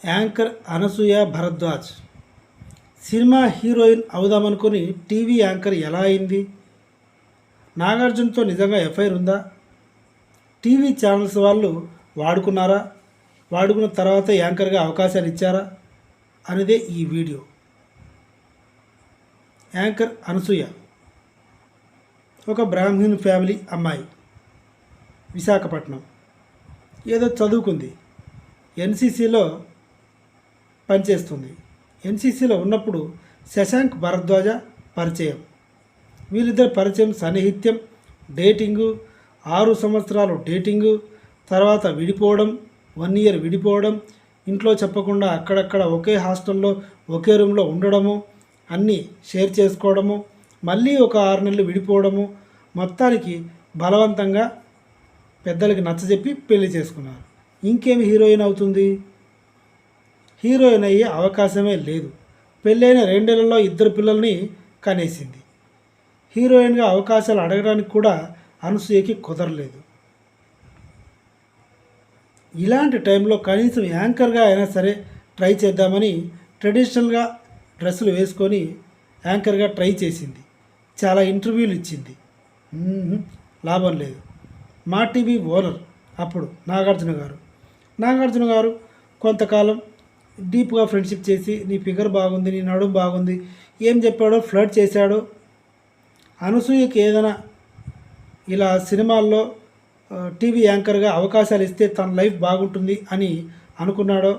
Anchor Anasuya Bharadwaj cinema heroine అవుదామనుకుని TV anchor ఎలా అయింది? నాగార్జునతో నిజంగా ఎఫ్ఐఆర్ ఉందా? టీవీ ఛానల్స్ వాళ్ళు వాడుకున్నారా? వాడుకున్న తర్వాత యాంకర్గా అవకాశాలు ఇచ్చారా అనేదే ఈ వీడియో. యాంకర్ అనసూయ ఒక బ్రాహ్మణ్ ఫ్యామిలీ అమ్మాయి, విశాఖపట్నం. ఏదో చదువుకుంది, ఎన్సీసీలో పనిచేస్తుంది. ఎన్సీసీలో ఉన్నప్పుడు శశాంక్ భరద్వాజ పరిచయం. వీళ్ళిద్దరు పరిచయం, సన్నిహిత్యం, డేటింగు, 6 సంవత్సరాలు డేటింగు, తర్వాత విడిపోవడం, 1 ఇయర్ విడిపోవడం, ఇంట్లో చెప్పకుండా అక్కడక్కడ ఒకే హాస్టల్లో ఒకే రూమ్లో ఉండడము, అన్నీ షేర్ చేసుకోవడము, మళ్ళీ ఒక 6 నెలలు విడిపోవడము, మొత్తానికి బలవంతంగా పెద్దలకి నచ్చజెప్పి పెళ్లి చేసుకున్నారు. ఇంకేమి హీరోయిన్ అవుతుంది? హీరోయిన్ అయ్యే అవకాశమే లేదు. పెళ్ళైన 2 ఏళ్లలో 2 పిల్లల్ని కనేసింది. హీరోయిన్గా అవకాశాలు అడగడానికి కూడా అనసూయకి కుదరలేదు. ఇలాంటి టైంలో కనీసం యాంకర్గా అయినా సరే ట్రై చేద్దామని ట్రెడిషనల్గా డ్రెస్సులు వేసుకొని యాంకర్గా ట్రై చేసింది. చాలా ఇంటర్వ్యూలు ఇచ్చింది. లాభం లేదు. మా టీవీ ఓనర్ అప్పుడు నాగార్జున గారు కొంతకాలం డీప్గా ఫ్రెండ్షిప్ చేసి, నీ ఫిగర్ బాగుంది, నీ నడుము బాగుంది, ఏం చెప్పాడో ఫ్లర్ట్ చేశాడో. అనసూయకి ఏదైనా ఇలా సినిమాల్లో టీవీ యాంకర్గా అవకాశాలు ఇస్తే తన లైఫ్ బాగుంటుంది అని అనుకున్నాడో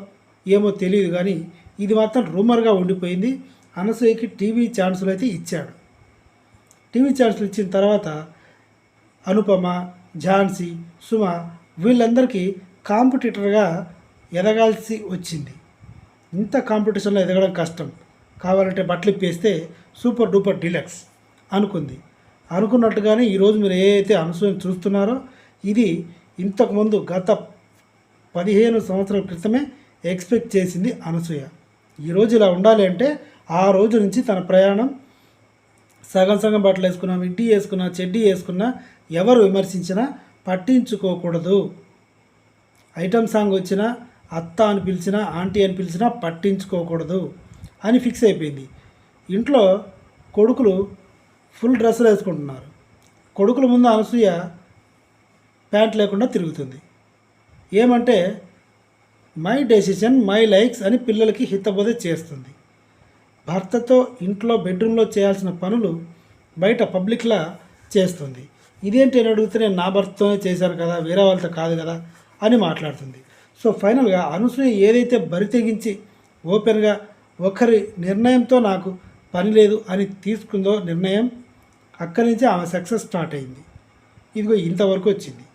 ఏమో తెలియదు, కానీ ఇది మాత్రం రూమర్గా ఉండిపోయింది. అనసూయకి టీవీ ఛాన్సులు అయితే ఇచ్చాడు. టీవీ ఛాన్సులు ఇచ్చిన తర్వాత అనుపమ, ఝాన్సీ, సుమ వీళ్ళందరికీ కాంపిటీటర్గా ఎదగాల్సి వచ్చింది. ఇంత కాంపిటీషన్లో ఎదగడం కష్టం, కావాలంటే బట్టలు ఇప్పేస్తే సూపర్ డూపర్ డీలక్స్ అనుకుంది. అనుకున్నట్టుగానే ఈరోజు మీరు ఏదైతే అనసూయను చూస్తున్నారో ఇది ఇంతకుముందు గత 15 సంవత్సరాల క్రితమే ఎక్స్పెక్ట్ చేసింది అనసూయ. ఈరోజు ఇలా ఉండాలి అంటే ఆ రోజు నుంచి తన ప్రయాణం సగం బట్టలు వేసుకున్నా, మిడ్డీ వేసుకున్నా, చెడ్డీ వేసుకున్నా ఎవరు విమర్శించినా పట్టించుకోకూడదు. ఐటమ్ సాంగ్ వచ్చినా, అత్త అని పిలిచినా, ఆంటీ అని పిలిచినా పట్టించుకోకూడదు అని ఫిక్స్ అయిపోయింది. ఇంట్లో కొడుకులు ఫుల్ డ్రెస్సులు వేసుకుంటున్నారు. కొడుకుల ముందు అనసూయ ప్యాంట్ లేకుండా తిరుగుతుంది. ఏమంటే మై డెసిషన్ మై లైక్స్ అని పిల్లలకి హితబోధ చేస్తుంది. భర్తతో ఇంట్లో బెడ్రూమ్లో చేయాల్సిన పనులు బయట పబ్లిక్లా చేస్తుంది. ఇదేంటి అని అడిగితే నేను నా భర్తతోనే చేశాను కదా, వేరే వాళ్ళతో కాదు కదా అని మాట్లాడుతుంది. సో ఫైనల్గా అనసూయ ఏదైతే బరి తెగించి ఓపెన్గా ఒకరి నిర్ణయంతో నాకు పని లేదు అని తీసుకుందో నిర్ణయం, అక్కడి నుంచి ఆమె సక్సెస్ స్టార్ట్ అయింది. ఇదిగో ఇంతవరకు వచ్చింది.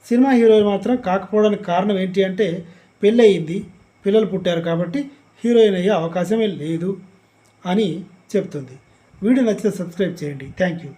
సినిమా హీరోయిన్ మాత్రం కాకపోవడానికి కారణం ఏంటి అంటే పెళ్ళి అయింది, పిల్లలు పుట్టారు కాబట్టి హీరోయిన్ అయ్యే అవకాశమే లేదు అని చెప్తుంది. వీడియో నచ్చితే సబ్స్క్రైబ్ చేయండి. Thank you.